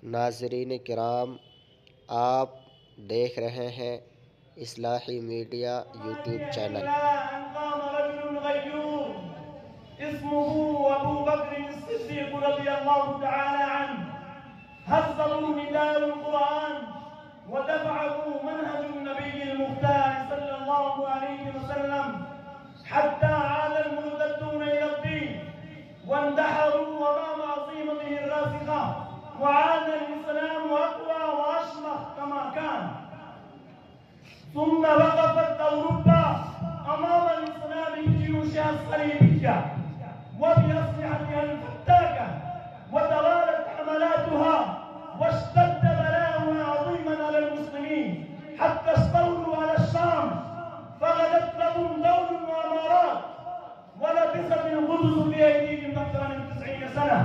नाज़रीन किराम, आप देख रहे हैं इस्लाही मीडिया यूट्यूब चैनल। حتى عاد المرتدون إلى الدين واندحروا أمام عظيمته الراسخة، وعاد الإسلام أقوى وأشمخ كما كان. ثم وقفت أوروبا أمام الإسلام بجيوشها الصليبية وبأسلحتها الفتاكة، وتوالت حملاتها واشتد بلاؤها عظيما على المسلمين حتى استولوا على الشام، فغدت لهم دول وأمارات ولبست القدس في أيديهم أكثر من 90 سنة.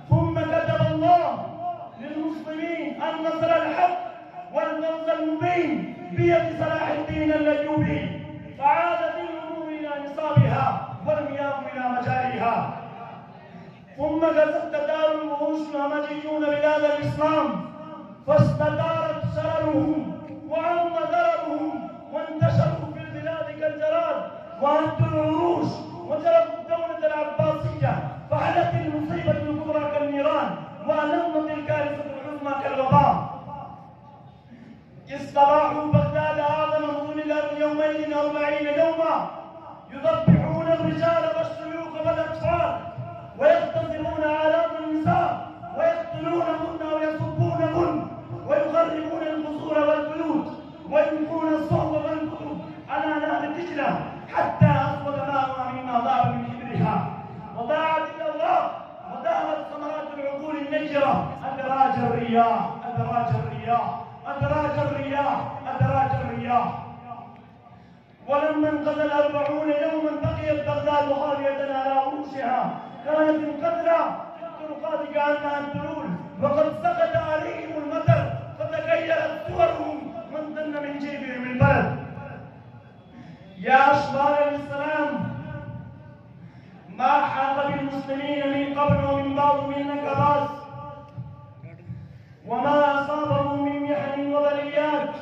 ثم كتب الله للمسلمين النصر الحق والفوز المبين بيد صلاح الدين الأيوبي، فعادت الأمور إلى نصابها والمياه إلى مجاريها. ثم غزت تتار الوحوش الهمجيون بلاد الإسلام، فاستدارت شررهم وعم ضررهم وانتشروا في البلاد كالجراد، وهدوا العروش وجرفوا الدولة العباسية، فعلت المصيبة الكبرى كالنيران، وألمت الكارثة العظمى كالوباء. استراحوا بغداد أعظم مدن الأرض يومين 40 يوما، يذبحون الرجال والشيوخ والأطفال، ويغتصبون آلاف النساء، ويقتلونهن ويسبونهن، ويخربون القصور والبيوت، ويلقون الصوب والكتب على نهر دجلة حتى أسود ماؤها مما ضاع من كبرها، وضاعت إلى الله وذهبت ثمرات العقول النيرة. أدراج الرياح، أدراج الرياح، أدراج الرياح، أدراج الرياح. ولما انقضى 40 يوما بقيت بغداد خالية على عروشها، كانت القدرة في الطرقات كأنها الدلول، وقد سقط عليهم المطر فتغيرت صورهم من ظن من جيبهم البلد. يا أشبال الإسلام، ما حاق بالمسلمين من قبل ومن بعد من نكبات، وما أصابهم من محن وبليات،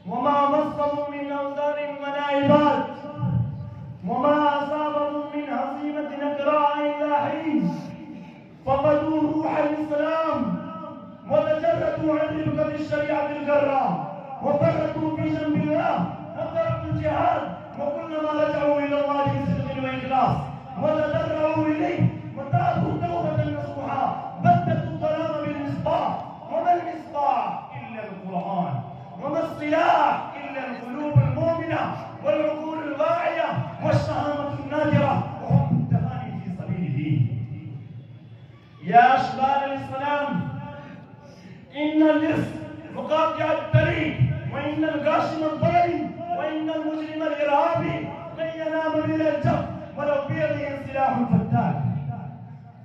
وما مصهم من أوزار ونائبات، وما أصابهم من هزيمة نكراء إلى حين، فقدوا روح الإسلام وتجردوا عن ربقة الشريعة الجراء، وفرطوا في جنب الله وتركوا الجهاد، وكلما رجعوا إلى الله بصدق وإخلاص وتضرعوا إليه وتابوا توبة نصوحا بددوا الظلام بالمصباح. وما المصباح إلا القرآن، وما السلاح إلا القلوب المؤمنة والعقول الواعية والشهامة النادرة وحب التفاني في سبيله. يا أشبال الإسلام، إن الرزق مقاطع الطريق، وإن الغاشم الظالم، وإن المجرم الإرهابي لن ينام بلا الجف ولو بيده سلاح فتاك.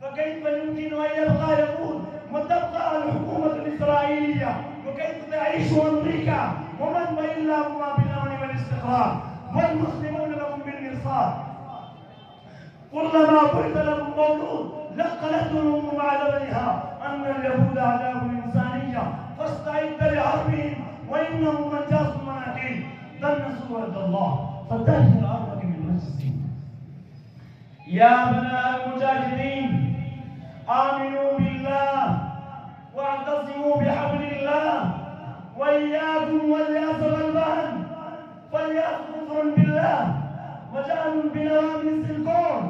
فكيف يمكن أن يبقى يقول وتبقى الحكومة الإسرائيلية، وكيف تعيش أمريكا ومن وإلا هما بالأمن والاستقرار، والمسلمون لهم بالمرصاد. كلما ولد لهم مولود لقلته الأم مع لبنها أن اليهود أعداء الإنسانية، فاستعد لحربهم وإنهم منجاز مناكيل. دنسوا ورد الله فتهجر أرضك من مجلسهم. يا بناء المجاهدين، آمنوا بالله واعتصموا بحبل الله، وإياكم والياس والوهن، فالياس كفر بالله وجهل بنواميس الكون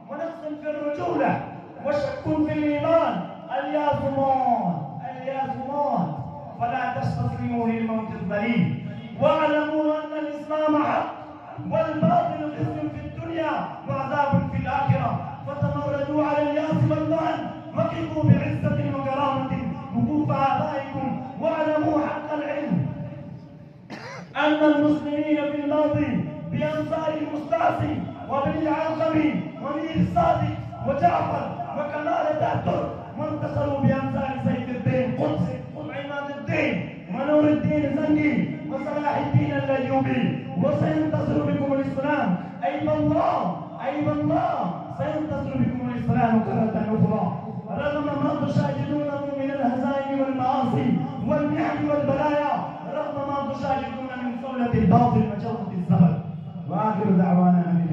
ونقص في الرجولة وشك في الإيمان. الياس موت، الياس موت، فلا تستسلموا للموت الذليل، واعلموا أن الإسلام حق والباطل خزي في الدنيا وعذاب في الآخرة. فتمردوا على الياس والوهن، وقفوا بعزة وكرامة وقوف آبائكم، واعلموا حق العلم أن المسلمين في الماضي بأنصار المستعصي وبن العلقمي ومير صادق وجعفر وكمال أتاتورك، وانتصروا بأنصار سيف الدين قدس وعماد الدين ونور الدين زنجي وصلاح الدين الأيوبي. وسينتصر بكم الإسلام، أي والله، أي والله سينتصر بكم الإسلام كرة أخرى، رغم ما تشاهدونه من الهزائم الباطل مجرة الزهر. وآخر دعوانا